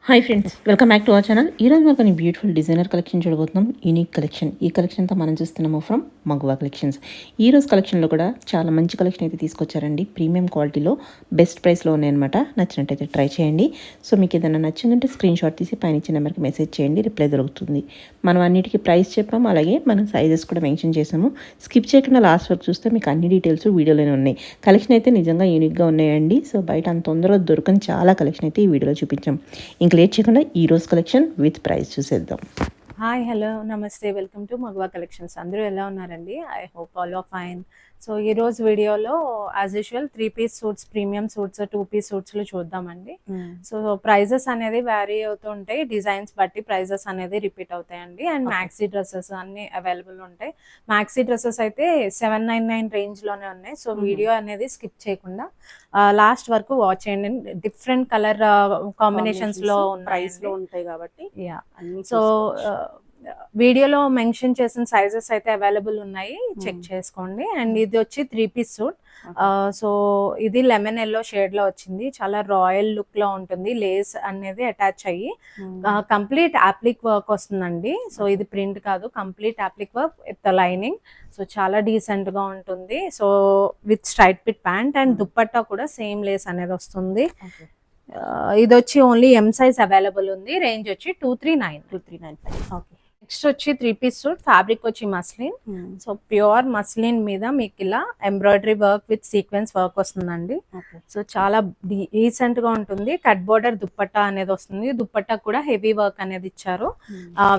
Hi friends, welcome back to our channel. ఈరోజు మనకు beautiful designer collection చూడబోతున్నాం. Unique collection. ఈ కలెక్షన్ అంతా మనం చూస్తున్నాము ఫ్రమ్ మగువా కలెక్షన్స్. ఈ రోజు కలెక్షన్లో కూడా చాలా మంచి కలెక్షన్ అయితే తీసుకొచ్చారండి. ప్రీమియం క్వాలిటీలో బెస్ట్ ప్రైస్లో ఉన్నాయన్నమాట. నచ్చినట్టయితే ట్రై చేయండి. సో మీకు ఏదైనా నచ్చిందంటే స్క్రీన్ షాట్ తీసి పైన ఇచ్చిన నెంబర్కి మెసేజ్ చేయండి, రిప్లై దొరుకుతుంది. మనం అన్నిటికీ ప్రైస్ చెప్పాము, అలాగే మనం సైజెస్ కూడా మెన్షన్ చేసాము. స్కిప్ చేయకుండా లాస్ట్ వరకు చూస్తే మీకు అన్ని డీటెయిల్స్ వీడియోలోనే ఉన్నాయి. కలెక్షన్ అయితే నిజంగా యూనిక్గా ఉన్నాయండి. సో బయట అంత తొందరగా దొరకని చాలా కలెక్షన్ అయితే ఈ వీడియోలో చూపించాం. ఇంకా లేట్ చేయకుండా ఈ రోజు కలెక్షన్ విత్ ప్రైస్ చూసేద్దాం. Hi hello namaste, welcome to Maguva collections. అందరూ ఎలా ఉన్నారండి? I hope all are fine. So ఈరోజు వీడియోలో as usual three piece suits, premium suits, two piece సూట్స్లో చూద్దామండి. సో ప్రైజెస్ అనేది వ్యారీ అవుతూ ఉంటాయి, డిజైన్స్ బట్టి ప్రైజెస్ అనేది రిపీట్ అవుతాయండి. అండ్ మ్యాక్సీ డ్రెస్సెస్ అన్ని అవైలబుల్ ఉంటాయి. మ్యాక్సీ డ్రెస్సెస్ అయితే 799 రేంజ్లోనే ఉన్నాయి. సో వీడియో అనేది స్కిప్ చేయకుండా లాస్ట్ వరకు వాచ్ చేయండి. డిఫరెంట్ కలర్ కాంబినేషన్స్లో ప్రైస్లో ఉంటాయి కాబట్టి సో వీడియోలో మెన్షన్ చేసిన సైజెస్ అయితే అవైలబుల్ ఉన్నాయి, చెక్ చేసుకోండి. అండ్ ఇది వచ్చి 3-పీస్ సూట్. సో ఇది లెమన్ ఎల్లో షేడ్ లో వచ్చింది, చాలా రాయల్ లుక్ లో ఉంటుంది. లేస్ అనేది అటాచ్ అయ్యి కంప్లీట్ అప్లిక్ వర్క్ వస్తుందండి. సో ఇది ప్రింట్ కాదు, complete అప్లిక్ work with lining. So చాలా డీసెంట్ గా ఉంటుంది. So with straight fit pant and dupatta కూడా సేమ్ లేస్ అనేది వస్తుంది. ఇది వచ్చి ఓన్లీ ఎం సైజ్ అవైలబుల్ ఉంది. రేంజ్ వచ్చి 2395. ఓకే. నెక్స్ట్ వచ్చి 3-పీస్ సూట్. ఫ్యాబ్రిక్ వచ్చి మస్లిన్. సో ప్యూర్ మస్లిన్ మీద మీకు ఇలా embroidery work with sequence work వస్తుందండి. సో చాలా డీసెంట్ గా ఉంటుంది. కట్ బోర్డర్ దుప్పట్టా అనేది వస్తుంది. దుప్పట్టా కూడా హెవీ వర్క్ అనేది ఇచ్చారు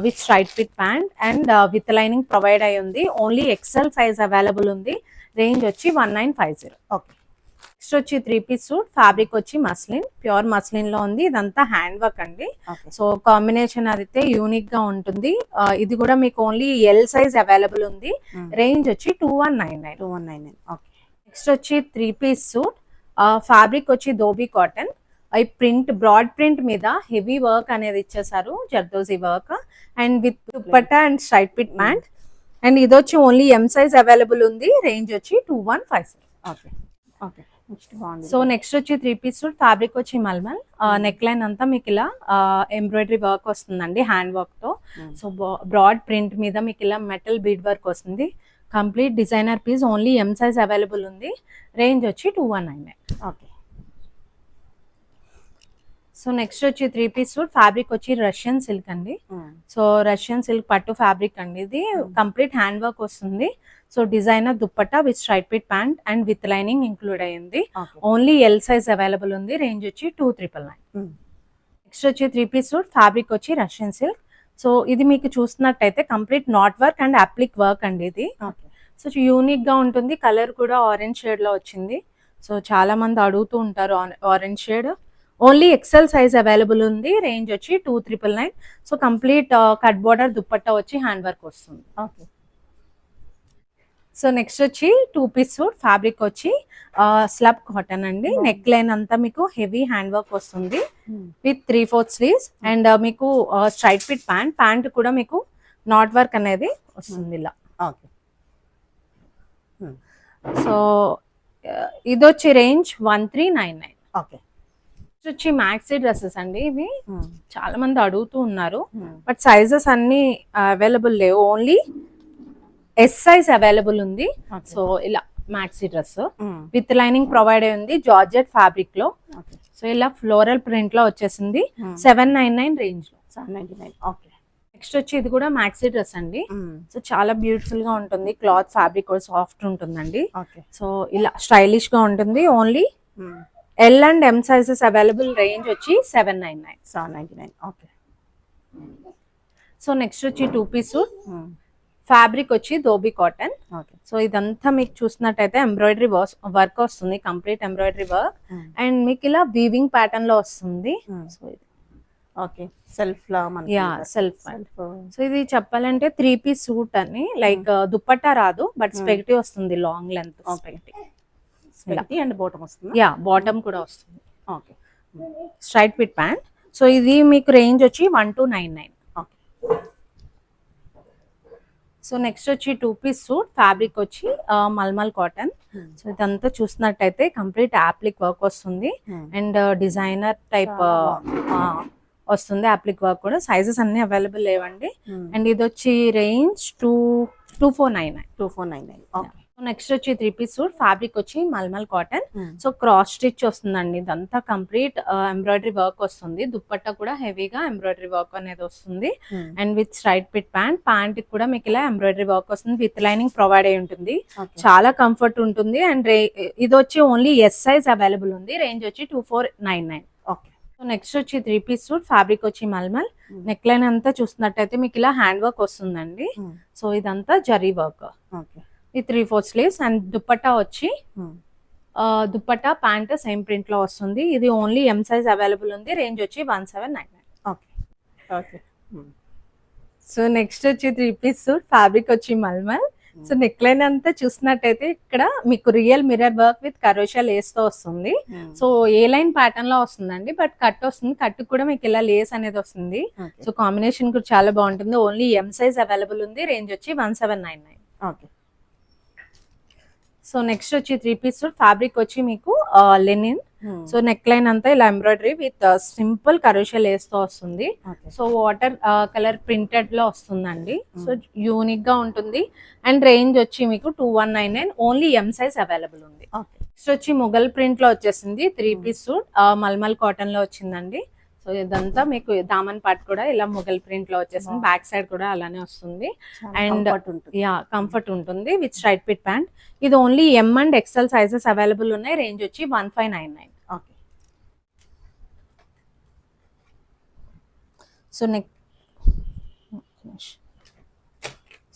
with straight fit pant and with lining provide అయి ఉంది. ఓన్లీ ఎక్సెల్ సైజ్ అవైలబుల్ ఉంది. రేంజ్ వచ్చి 1950. ఓకే. నెక్స్ట్ వచ్చి 3-పీస్ సూట్. ఫ్యాబ్రిక్ వచ్చి మస్లిన్, ప్యూర్ మస్లిన్ లో ఉంది. ఇదంతా హ్యాండ్ వర్క్ అండి. సో కాంబినేషన్ అయితే యూనిక్ గా ఉంటుంది. ఇది కూడా మీకు ఓన్లీ ఎల్ సైజ్ అవైలబుల్ ఉంది. రేంజ్ వచ్చి 2199. నెక్స్ట్ వచ్చి 3-పీస్ సూట్. ఫ్యాబ్రిక్ వచ్చి ధోబీ కాటన్. ఈ ప్రింట్ బ్రాడ్ ప్రింట్ మీద హెవీ వర్క్ అనేది ఇచ్చేసారు, zardozi work and with dupatta and straight fit pant. And ఇది వచ్చి ఓన్లీ ఎం సైజ్ అవైలబుల్ ఉంది. రేంజ్ వచ్చి 2150. ఓకే. ఓకే. సో నెక్స్ట్ వచ్చి 3-పీస్ సూట్. ఫ్యాబ్రిక్ వచ్చి మల్మల్. నెక్ లైన్ అంతా మీకు ఇలా ఎంబ్రాయిడరీ వర్క్ వస్తుందండి, హ్యాండ్ వర్క్ తో. సో బ్రాడ్ ప్రింట్ మీద మీకు ఇలా మెటల్ బీడ్ వర్క్ వస్తుంది. Complete designer piece. Only M size available ఉంది. రేంజ్ వచ్చి 2199. ఓకే. సో నెక్స్ట్ వచ్చి 3-పీస్ సూట్. ఫ్యాబ్రిక్ వచ్చి రష్యన్ సిల్క్ అండి. సో రష్యన్ సిల్క్ పట్టు ఫ్యాబ్రిక్ అండి. ఇది కంప్లీట్ హ్యాండ్ వర్క్ వస్తుంది. So designer dupatta with straight fit pant and with lining include అయ్యింది. ఓన్లీ ఎల్ సైజ్ అవైలబుల్ ఉంది. రేంజ్ వచ్చి 2399. నెక్స్ట్ వచ్చి 3-పీస్ సూట్. ఫ్యాబ్రిక్ వచ్చి రష్యన్ సిల్క్. సో ఇది మీకు చూస్తున్నట్టయితే complete not work and అప్లిక్ work అండి ఇది. సో యూనిక్ గా ఉంటుంది. కలర్ కూడా ఆరెంజ్ షేడ్ లో వచ్చింది. సో చాలా మంది అడుగుతూ ఉంటారు orange shade. Only XL size available ఉంది. రేంజ్ వచ్చి 2999. So complete cut border dupatta వచ్చి హ్యాండ్ వర్క్ వస్తుంది. ఓకే. సో నెక్స్ట్ వచ్చి 2-పీస్ సూట్. ఫ్యాబ్రిక్ వచ్చి స్లబ్ కాటన్ అండి. నెక్ లైన్ అంతా మీకు హెవీ హ్యాండ్ వర్క్ వస్తుంది విత్ 3/4 స్లీవ్స్ అండ్ మీకు స్ట్రైట్ ఫిట్ ప్యాంట్. ప్యాంట్ కూడా మీకు నాట్ వర్క్ అనేది వస్తుంది ఇలా. ఓకే. సో ఇది వచ్చి రేంజ్ 1399. ఓకే. వచ్చి మ్యాక్సీ డ్రెస్సెస్ అండి. ఇవి చాలా మంది అడుగుతూ ఉన్నారు, బట్ సైజెస్ అన్ని అవైలబుల్ లేవు. ఓన్లీ ఎస్ సైజ్ అవైలబుల్ ఉంది. సో ఇలా maxi dress with lining provide అయి ఉంది, జార్జెట్ ఫ్యాబ్రిక్ లో. సో ఇలా ఫ్లోరల్ ప్రింట్ లో వచ్చేసింది. 799 రేంజ్ లో. 799. ఓకే. నెక్స్ట్ వచ్చి ఇది కూడా మ్యాక్సీ డ్రెస్ అండి. సో చాలా బ్యూటిఫుల్ గా ఉంటుంది. క్లాత్ ఫ్యాబ్రిక్ కూడా సాఫ్ట్ ఉంటుందండి. సో ఇలా స్టైలిష్ గా ఉంటుంది. Only L and M sizes available. Range వచ్చి 799. ఓకే. సో నెక్స్ట్ వచ్చి 2-పీస్ సూట్. ఫ్యాబ్రిక్ వచ్చి ధోబీ కాటన్. సో ఇదంతా మీకు చూసినట్టయితే ఎంబ్రాయిడరీ వర్క్ వస్తుంది, కంప్లీట్ ఎంబ్రాయిడరీ వర్క్ అండ్ మీకు ఇలా వీవింగ్ ప్యాటర్న్ లో వస్తుంది. సో ఇది ఓకే. సెల్ఫ్ లా సెల్ఫ్. సో ఇది చెప్పాలంటే 3-పీస్ సూట్ అని, లైక్ దుప్పట్టా రాదు బట్ స్పెక్టివ్ వస్తుంది, లాంగ్ లెంత్ స్పెక్టివ్ అండ్ బాటమ్ వస్తుంది. బాటమ్ కూడా వస్తుంది. Okay. Straight fit pant. So ఇది మీకు రేంజ్ వచ్చి 1299. సో నెక్స్ట్ వచ్చి 2-పీస్ సూట్. ఫ్యాబ్రిక్ వచ్చి మల్మల్ కాటన్. సో ఇదంతా చూసినట్టయితే కంప్లీట్ అప్లిక్ వర్క్ వస్తుంది అండ్ డిజైనర్ టైప్ వస్తుంది. అప్లిక్ వర్క్ కూడా సైజెస్ అన్ని అవైలబుల్ లేవండి. అండ్ ఇది వచ్చి రేంజ్ 2499. 2499. ఓకే. నెక్స్ట్ వచ్చి 3-piece సూట్ ఫ్యాబ్రిక్ వచ్చి mulmul cotton. So cross stitch వస్తుందండి. ఇదంతా కంప్లీట్ ఎంబ్రాయిడరీ వర్క్ వస్తుంది. దుప్పట్టా కూడా హెవీగా ఎంబ్రాయిడరీ వర్క్ అనేది వస్తుంది. And with straight fit pant కూడా మీకు ఇలా ఎంబ్రాయిడరీ వర్క్ వస్తుంది. విత్ లైనింగ్ ప్రొవైడ్ అయి ఉంటుంది. చాలా కంఫర్ట్ ఉంటుంది. అండ్ ఇది వచ్చి ఓన్లీ ఎస్ సైజ్ అవైలబుల్ ఉంది. రేంజ్ వచ్చి 2499. ఓకే. సో నెక్స్ట్ వచ్చి 3-piece సూట్ ఫ్యాబ్రిక్ వచ్చి మల్మల్. నెక్ లైన్ అంతా చూస్తున్నట్టయితే మీకు ఇలా హ్యాండ్ వర్క్ వస్తుందండి. సో ఇదంతా జరీ వర్క్. ఓకే. ఈ 3/4 స్లీవ్స్. అండ్ దుప్పట్టా వచ్చి దుప్పట్టా ప్యాంట్ సేమ్ ప్రింట్ లో వస్తుంది. ఇది ఓన్లీ ఎం సైజ్ అవైలబుల్ ఉంది. రేంజ్ వచ్చి 1799. ఓకే. ఓకే. సో నెక్స్ట్ వచ్చి 3-piece సూట్ ఫ్యాబ్రిక్ వచ్చి మల్మల్. సో నెక్ లైన్ అంతా చూసినట్టయితే ఇక్కడ మీకు real mirror work with crochet lace తో వస్తుంది. సో ఏ లైన్ ప్యాటర్న్ లో వస్తుందండి, బట్ కట్ వస్తుంది. కట్ కూడా మీకు ఇలా లేస్ అనేది వస్తుంది. సో కాంబినేషన్ కూడా చాలా బాగుంటుంది. ఓన్లీ ఎం సైజ్ అవైలబుల్ ఉంది. రేంజ్ వచ్చి 1799. ఓకే. సో నెక్స్ట్ వచ్చి 3-piece సూట్ ఫ్యాబ్రిక్ వచ్చి మీకు లెనిన్. సో నెక్ లైన్ అంతా ఇలా ఎంబ్రాయిడరీ విత్ సింపుల్ కరోషియా లేస్ తో వస్తుంది. సో వాటర్ కలర్ ప్రింటెడ్ లో వస్తుందండి. సో యూనిక్ గా ఉంటుంది. అండ్ రేంజ్ వచ్చి మీకు 2199. ఓన్లీ ఎం సైజ్ అవైలబుల్ ఉంది. నెక్స్ట్ వచ్చి ముగల్ ప్రింట్ లో వచ్చేసింది 3-piece సూట్ మల్మల్ కాటన్ లో వచ్చిందండి. సో ఇదంతా మీకు దామన్ పార్ట్ కూడా ఇలా ముగల్ ప్రింట్ లో వచ్చేసింది. బ్యాక్ సైడ్ కూడా అలానే వస్తుంది. అండ్ కంఫర్ట్ ఉంటుంది విత్ స్ట్రైట్ పిట్ ప్యాంట్. ఇది only M and XL sizes available ఉన్నాయి. రేంజ్ వచ్చి 1599. ఓకే.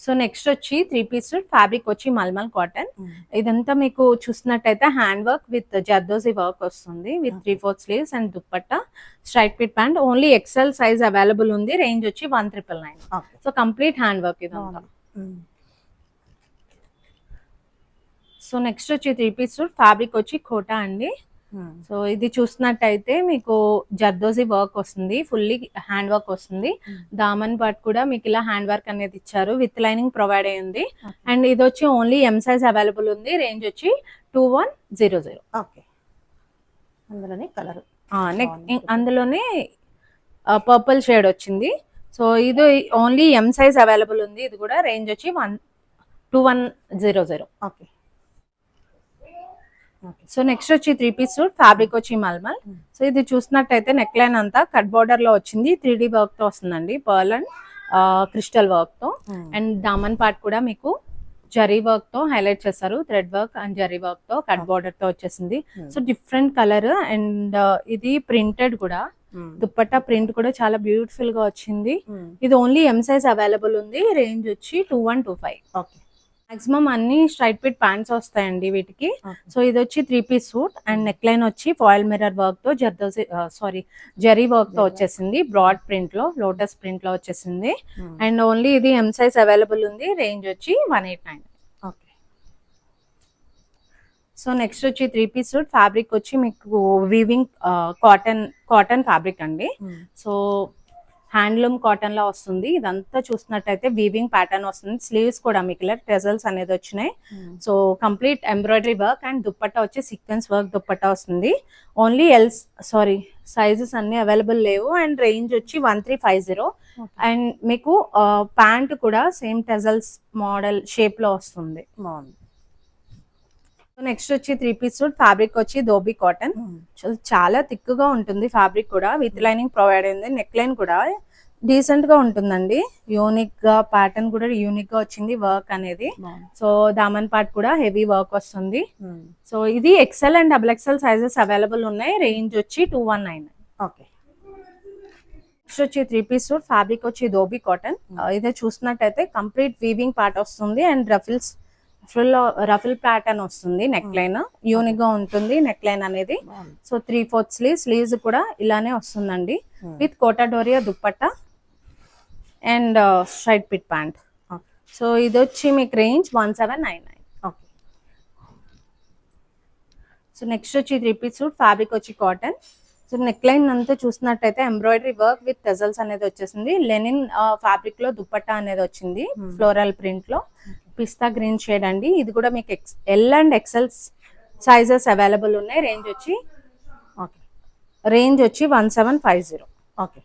సో నెక్స్ట్ వచ్చి 3-piece సూట్ ఫ్యాబ్రిక్ వచ్చి మల్మల్ కాటన్. ఇదంతా మీకు చూసినట్టయితే hand work with zardozi work వస్తుంది. With 3/4 sleeves and dupatta straight fit pant. Only XL size available ఉంది. రేంజ్ వచ్చి 1999. సో కంప్లీట్ హ్యాండ్ వర్క్ ఇదంతా. సో నెక్స్ట్ వచ్చి 3-piece సూట్ ఫ్యాబ్రిక్ వచ్చి కోటా అండి. సో ఇది చూసినట్టయితే మీకు జర్దోజీ వర్క్ వస్తుంది. ఫుల్లీ హ్యాండ్ వర్క్ వస్తుంది. దామన్ పార్ట్ కూడా మీకు ఇలా హ్యాండ్ వర్క్ అనేది ఇచ్చారు. విత్ లైనింగ్ ప్రొవైడ్ అయ్యింది. అండ్ ఇది వచ్చి ఓన్లీ ఎం సైజ్ అవైలబుల్ ఉంది. రేంజ్ వచ్చి 2100. ఓకే. అందులోనే కలర్ అందులోనే పర్పుల్ షేడ్ వచ్చింది. సో ఇది ఓన్లీ ఎం సైజ్ అవైలబుల్ ఉంది. ఇది కూడా రేంజ్ వచ్చి 2100. ఓకే. సో నెక్స్ట్ వచ్చి 3-piece సూట్ ఫ్యాబ్రిక్ వచ్చి మల్మల్. సో ఇది చూసినట్టయితే నెక్ లైన్ అంతా కట్ బోర్డర్ లో వచ్చింది. 3D వర్క్ తో వస్తుందండి. పర్ల్ అండ్ క్రిస్టల్ వర్క్ తో. అండ్ దామన్ పార్ట్ కూడా మీకు జరీ వర్క్ తో హైలైట్ చేస్తారు. Thread work and zari work తో కట్ బోర్డర్ తో వచ్చేసింది. So different colour. అండ్ ఇది ప్రింటెడ్ కూడా. దుప్పట్టా ప్రింట్ కూడా చాలా బ్యూటిఫుల్ గా వచ్చింది. ఇది ఓన్లీ ఎం సైజ్ అవైలబుల్ ఉంది. రేంజ్ వచ్చి 2125. ఓకే. మాక్సిమం అన్ని స్ట్రైట్ పిట్ ప్యాంట్స్ వస్తాయండి వీటికి. సో ఇది వచ్చి 3-piece suit and neck line వచ్చి ఫాయిల్ మిర్రర్ వర్క్ తో జరీ వర్క్ తో వచ్చేసింది. బ్రాడ్ ప్రింట్ లో లోటస్ ప్రింట్ లో వచ్చేసింది. అండ్ ఓన్లీ ఇది ఎం సైజ్ అవైలబుల్ ఉంది. రేంజ్ వచ్చి 189. ఓకే. సో నెక్స్ట్ వచ్చి 3-piece సూట్ ఫ్యాబ్రిక్ వచ్చి మీకు వీవింగ్ కాటన్ ఫ్యాబ్రిక్ అండి. సో హ్యాండ్లూమ్ కాటన్ లో వస్తుంది. ఇదంతా చూసినట్టయితే వీవింగ్ ప్యాటర్న్ వస్తుంది. స్లీవ్స్ కూడా మీకు ఇలా టెజల్స్ అనేది వచ్చినాయి. So complete embroidery work and dupatta వచ్చి సీక్వెన్స్ వర్క్ దుప్పట్టా వస్తుంది. ఓన్లీ సైజెస్ అన్ని అవైలబుల్ లేవు. అండ్ రేంజ్ వచ్చి 1350. అండ్ మీకు ప్యాంట్ కూడా సేమ్ టెజల్స్ మోడల్ షేప్ లో వస్తుంది. నెక్స్ట్ వచ్చి 3-piece సూట్ ఫ్యాబ్రిక్ వచ్చి ధోబీ కాటన్. చాలా థిక్ గా ఉంటుంది ఫ్యాబ్రిక్ కూడా. విత్ లైనింగ్ ప్రొవైడ్ అయింది. నెక్ లైన్ కూడా డీసెంట్ గా ఉంటుందండి. యూనిక్ గా ప్యాటర్న్ కూడా యూనిక్ గా వచ్చింది వర్క్ అనేది. సో దామన్ పార్ట్ కూడా హెవీ వర్క్ వస్తుంది. సో ఇది XL and XXL sizes available ఉన్నాయి. రేంజ్ వచ్చి 219. ఓకే. నెక్స్ట్ వచ్చి 3-piece సూట్ ఫ్యాబ్రిక్ వచ్చి ధోబీ కాటన్. ఇదే చూసినట్టయితే కంప్లీట్ వీవింగ్ పార్ట్ వస్తుంది. అండ్ రఫిల్ ప్యాటర్న్ వస్తుంది. నెక్ లైన్ యూనిక్ గా ఉంటుంది నెక్ లైన్ అనేది. సో 3/4 స్లీవ్స్ కూడా ఇలానే వస్తుందండి. With Kota Doria dupatta and straight fit pant. So ఇది వచ్చి మీకు రేంజ్ 1799. ఓకే. సో నెక్స్ట్ వచ్చి 3-piece సూట్ ఫ్యాబ్రిక్ వచ్చి కాటన్. సో నెక్ లైన్ అంతా చూసినట్టయితే ఎంబ్రాయిడరీ వర్క్ విత్ టెజల్స్ అనేది వచ్చేసింది. లెనిన్ ఫ్యాబ్రిక్ లో దుప్పట్టా అనేది వచ్చింది. ఫ్లోరల్ ప్రింట్ లో పిస్తా గ్రీన్ షేడ్ అండి. ఇది కూడా మీకు L and XL sizes available ఉన్నాయి. రేంజ్ వచ్చి 1750. ఓకే.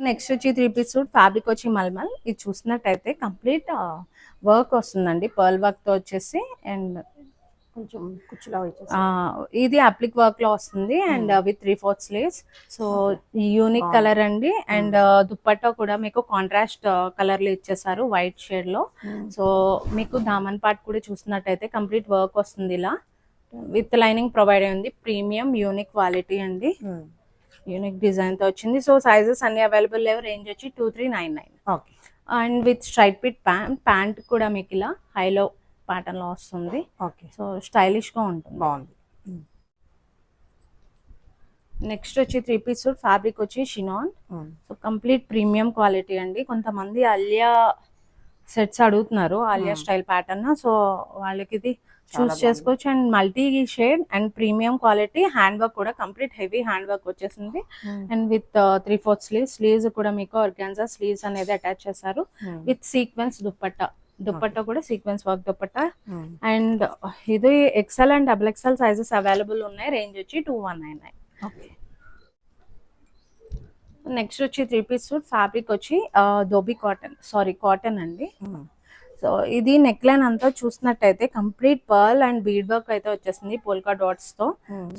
నెక్స్ట్ వచ్చి 3 పీస్ సూట్ ఫ్యాబ్రిక్ వచ్చి మల్మల్. ఇది చూసినట్టయితే కంప్లీట్ వర్క్ వస్తుందండి, పర్ల్ వర్క్ తో వచ్చేసి. అండ్ కొంచెం కుచ్చులా వచ్చేసి. ఇది అప్లిక్ వర్క్ లో వస్తుంది and with 3/4 sleeves. So unique బాగుంది. కలర్ అండి. అండ్ దుప్పట్టా కూడా మీకు కాంట్రాస్ట్ కలర్ లో ఇచ్చేసారు, వైట్ షేడ్ లో. సో మీకు దామన్ పార్ట్ కూడా చూసినట్టయితే కంప్లీట్ వర్క్ వస్తుంది ఇలా, విత్ లైనింగ్ ప్రొవైడ్ అయింది. ప్రీమియం యూనిక్ క్వాలిటీ అండి, యూనిక్ డిజైన్ తో వచ్చింది. సో సైజెస్ అన్ని అవైలబుల్ లేవు. రేంజ్ వచ్చి 2399. Okay. And with straight fit pant కూడా మీకు ఇలా హైలో ప్యాటర్న్ లో వస్తుంది. ఓకే. సో స్టైలిష్ గా ఉంటుంది. బాగుంది. నెక్స్ట్ వచ్చి 3 పీస్ సూట్ ఫ్యాబ్రిక్ వచ్చి షినాన్. సో కంప్లీట్ ప్రీమియం క్వాలిటీ అండి. కొంతమంది అలియా సెట్స్ అడుగుతున్నారు, అలియా స్టైల్ ప్యాటర్న్. సో వాళ్ళకి ఇది చూస్ చేసుకోవచ్చు. And multi shade and premium quality. Hand work కూడా కంప్లీట్ హెవీ హ్యాండ్ వర్క్ వచ్చేసింది. అండ్ విత్ 3/4 స్లీవ్స్ కూడా మీకు ఆర్గాన్జా స్లీవ్స్ అనేది అటాచ్ చేశారు విత్ సీక్వెన్స్ దుప్పట్టా కూడా సీక్వెన్స్ వర్క్ దుప్పట్టా. అండ్ ఇది XL and XXL sizes available ఉన్నాయి. రేంజ్ వచ్చి 2199. ఓకే. నెక్స్ట్ వచ్చి 3 పీస్ సూట్ ఫ్యాబ్రిక్ వచ్చి దోబీ కాటన్ అండి. సో ఇది నెక్ లైన్ అంతా చూసినట్టయితే complete pearl and bead work అయితే వచ్చేసింది పోల్కా డాట్స్ తో.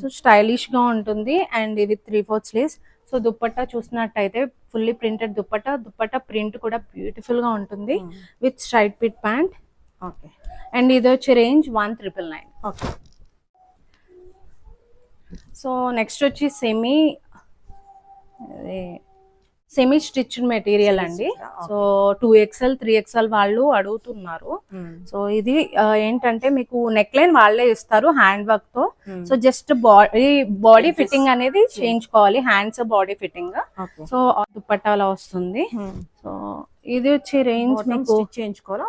సో స్టైలిష్ గా ఉంటుంది and with 3/4 sleeves. So dupatta చూసినట్టయితే ఫుల్లీ ప్రింటెడ్ దుప్పట్టా ప్రింట్ కూడా బ్యూటిఫుల్ గా ఉంటుంది with straight fit pant. Okay. And ఇది వచ్చి రేంజ్ 1999. ఓకే. సో నెక్స్ట్ వచ్చి సెమీ స్టిచ్డ్ మెటీరియల్ అండి. సో 2XL 3XL వాళ్ళు అడుగుతున్నారు. సో ఇది ఏంటంటే మీకు నెక్ లైన్ వాళ్ళే ఇస్తారు హ్యాండ్ వర్క్ తో. సో జస్ట్ బాడీ ఫిట్టింగ్ అనేది చేయించుకోవాలి, హ్యాండ్స్ బాడీ ఫిట్టింగ్. సో దుప్పట్టాలో వస్తుంది. సో ఇది వచ్చి రేంజ్ మీకు చేయించుకోవాలా?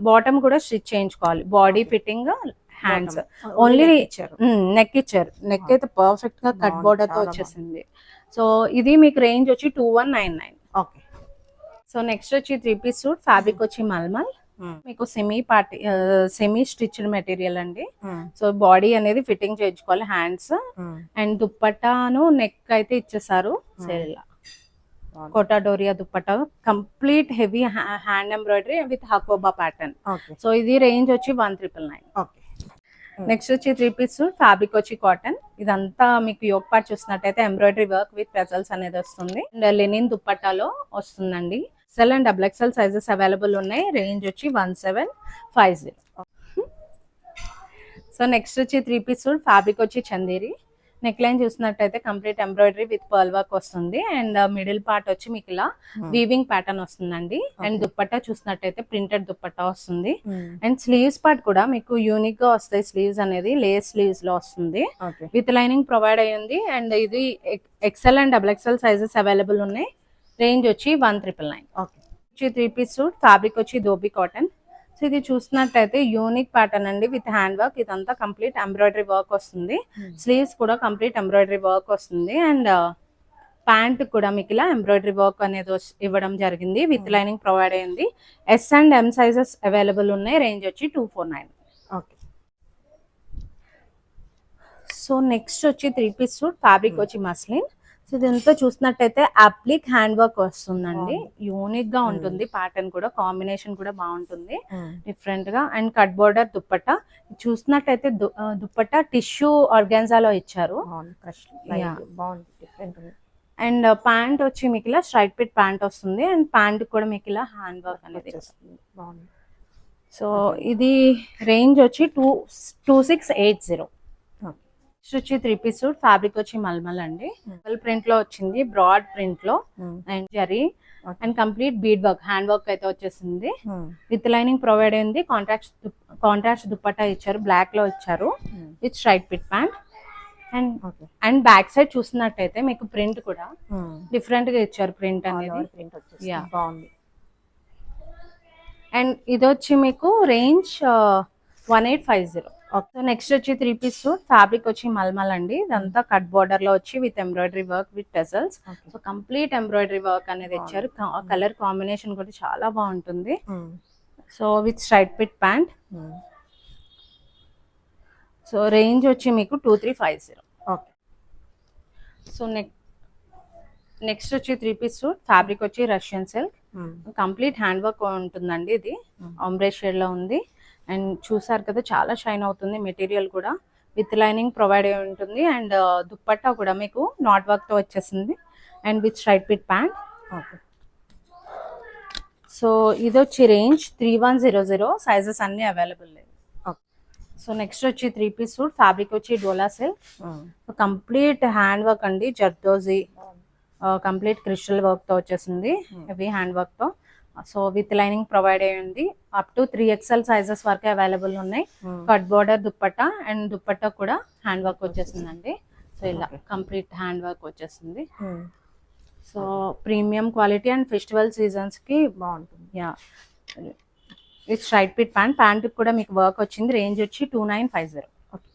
బాటమ్ కూడా స్టిచ్ చేయించుకోవాలి, body fitting hands only. Neck ఇచ్చారు, నెక్ అయితే పర్ఫెక్ట్ గా కట్ బోర్డర్ తో వచ్చేసింది. సో ఇది మీకు రేంజ్ వచ్చి 2199. ఓకే. సో నెక్స్ట్ వచ్చి 3 పీస్ సూట్ ఫ్యాబ్రిక్ వచ్చి మల్మల్. మీకు సెమీ స్టిచ్డ్ మెటీరియల్ అండి. సో బాడీ అనేది ఫిట్టింగ్ చేయించుకోవాలి హ్యాండ్స్. అండ్ దుప్పట్టాను నెక్ అయితే ఇచ్చేసారు సేలా Kota doria dupatta, complete heavy hand embroidery with hakoba pattern. So ఇది రేంజ్ వచ్చి 1999. ఓకే. నెక్స్ట్ వచ్చి 3 పీస్ సూట్ ఫ్యాబ్రిక్ వచ్చి కాటన్. ఇదంతా మీకు యోక్ పార్ట్ చూసినట్టయితే ఎంబ్రాయిడరీ వర్క్ విత్ పెజల్స్ అనేది వస్తుంది. అండ్ లెనిన్ దుప్పట్టాలో వస్తుందండి. XL and XXL sizes available ఉన్నాయి. రేంజ్ వచ్చి 1750. సో నెక్స్ట్ వచ్చి 3 పీస్ సూట్ ఫ్యాబ్రిక్ వచ్చి చందేరి. నెక్ లైన్ చూసినట్టయితే complete embroidery with pearl work వస్తుంది. అండ్ మిడిల్ పార్ట్ వచ్చి మీకు ఇలా వీవింగ్ ప్యాటర్న్ వస్తుందండి. అండ్ దుప్పట్టా చూసినట్టయితే ప్రింటెడ్ దుప్పట్టా వస్తుంది. అండ్ స్లీవ్స్ పార్ట్ కూడా మీకు యూనిక్ గా వస్తాయి. స్లీవ్స్ అనేది లేస్ స్లీవ్స్ లో వస్తుంది విత్ లైనింగ్ ప్రొవైడ్ అయ్యింది. అండ్ ఇది XL and XXL sizes available ఉన్నాయి. రేంజ్ వచ్చి 1999. ఓకే. 3 పీస్ సూట్ ఫ్యాబ్రిక్ వచ్చి దోబీ కాటన్. సో ఇది చూసినట్టయితే యూనిక్ ప్యాటర్న్ అండి విత్ హ్యాండ్ వర్క్. ఇదంతా కంప్లీట్ ఎంబ్రాయిడరీ వర్క్ వస్తుంది. స్లీవ్స్ కూడా కంప్లీట్ ఎంబ్రాయిడరీ వర్క్ వస్తుంది. అండ్ ప్యాంట్ కూడా మీకు ఇలా ఎంబ్రాయిడరీ వర్క్ అనేది ఇవ్వడం జరిగింది విత్ లైనింగ్ ప్రొవైడ్ అయ్యింది. S and M sizes available ఉన్నాయి. రేంజ్ వచ్చి 249. ఓకే. సో నెక్స్ట్ వచ్చి 3 పీస్ సూట్ ఫ్యాబ్రిక్ వచ్చి మస్లిన్. సో ఇదంతా చూసినట్టయితే అప్లిక్ హ్యాండ్ వర్క్ వస్తుందండి. యూనిక్ గా ఉంటుంది ప్యాటర్న్ కూడా, కాంబినేషన్ కూడా బాగుంటుంది డిఫరెంట్ గా. అండ్ కట్ బోర్డర్ దుప్పట్టా చూసినట్టయితే దుప్పట్టా టిష్యూ ఆర్గాన్జాలో ఇచ్చారు. అండ్ ప్యాంట్ వచ్చి మీకు ఇలా స్ట్రైట్ పిట్ ప్యాంట్ వస్తుంది. అండ్ ప్యాంట్ కూడా మీకు ఇలా హ్యాండ్ వర్క్ అనేది వస్తుంది. సో ఇది రేంజ్ వచ్చి 2680. నెక్స్ట్ వచ్చి 3 పీస్ సూట్ ఫ్యాబ్రిక్ వచ్చి మల్మల్ అండి. ప్రింట్ లో వచ్చింది, బ్రాడ్ ప్రింట్ లో. And zari and complete bead work hand work అయితే వచ్చేసింది విత్ లైనింగ్ ప్రొవైడ్ అయింది. కాంట్రాస్ట్ దుప్పట్టా ఇచ్చారు, బ్లాక్ లో ఇచ్చారు with straight fit pant. And back side చూసినట్టయితే మీకు ప్రింట్ కూడా డిఫరెంట్ గా ఇచ్చారు, ప్రింట్ అనేది బాగుంది. అండ్ ఇది వచ్చి మీకు రేంజ్ 1850. నెక్స్ట్ వచ్చి 3 పీస్ సూట్ ఫ్యాబ్రిక్ వచ్చి మల్మల్ అండి. ఇదంతా కట్ బోర్డర్ లో వచ్చి with embroidery work with టెజల్స్. So complete embroidery work అనేది ఇచ్చారు. కలర్ కాంబినేషన్ కూడా చాలా బాగుంటుంది. So with straight fit pant. So range వచ్చి మీకు 2350. సో నెక్స్ట్ వచ్చి 3-piece సూట్ ఫ్యాబ్రిక్ వచ్చి Russian silk complete hand work ఉంటుందండి. ఇది ఆంబ్రే షేడ్ లో ఉంది అండ్ చూసారు కదా చాలా షైన్ అవుతుంది. మెటీరియల్ కూడా విత్ లైనింగ్ ప్రొవైడ్ అయి ఉంటుంది అండ్ దుప్పట్టా కూడా మీకు నాట్ వర్క్ తో వచ్చేసింది and with straight fit pant. Okay. So ఇది వచ్చి రేంజ్ 3100, సైజెస్ అన్ని అవైలబుల్ లేదు. సో నెక్స్ట్ వచ్చి 3-piece సూట్ ఫ్యాబ్రిక్ వచ్చి డోలా సిల్క్ కంప్లీట్ హ్యాండ్ వర్క్ అండి. జర్దోజీ కంప్లీట్ క్రిస్టల్ వర్క్ తో వచ్చేసింది, హెవీ హ్యాండ్ వర్క్ తో. సో విత్ లైనింగ్ ప్రొవైడ్ అయ్యింది. అప్ టు 3XL సైజెస్ వరకు అవైలబుల్ ఉన్నాయి. Cut border dupatta and dupatta కూడా హ్యాండ్ వర్క్ వచ్చేసిందండి. సో ఇలా కంప్లీట్ హ్యాండ్ వర్క్ వచ్చేసింది. So premium quality and festival seasons కి బాగుంటుంది. Yeah with straight fit pant కూడా మీకు వర్క్ వచ్చింది. రేంజ్ వచ్చి 2950. ఓకే.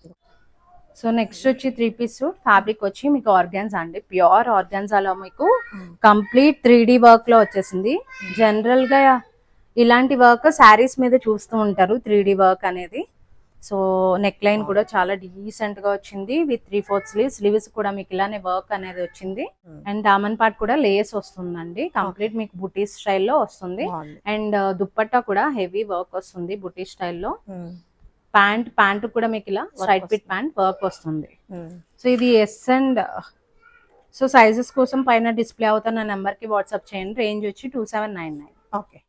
సో నెక్స్ట్ వచ్చి 3-piece సూట్ ఫ్యాబ్రిక్ వచ్చి మీకు ఆర్గాన్జా అండి. ప్యూర్ ఆర్గాన్జాలో మీకు కంప్లీట్ 3D వర్క్ లో వచ్చేసింది. జనరల్ గా ఇలాంటి వర్క్ శారీస్ మీద చూస్తూ ఉంటారు 3D వర్క్ అనేది. సో నెక్ లైన్ కూడా చాలా డీసెంట్ గా వచ్చింది విత్ 3/4 స్లీవ్స్ కూడా మీకు ఇలానే వర్క్ అనేది వచ్చింది అండ్ దామన్ పార్ట్ కూడా లేస్ వస్తుందండి. కంప్లీట్ మీకు బుటీస్ స్టైల్లో వస్తుంది అండ్ దుప్పట్టా కూడా హెవీ వర్క్ వస్తుంది బుటీ స్టైల్లో. ప్యాంట్ కూడా మీకు ఇలా స్ట్రైట్ పిట్ ప్యాంట్ వర్క్ వస్తుంది. సో ఇది ఎస్ అండ్ సో సైజెస్ కోసం పైన డిస్ప్లే అవుతున్న నెంబర్ కి వాట్సాప్ చేయండి. రేంజ్ వచ్చి 2799. ఓకే.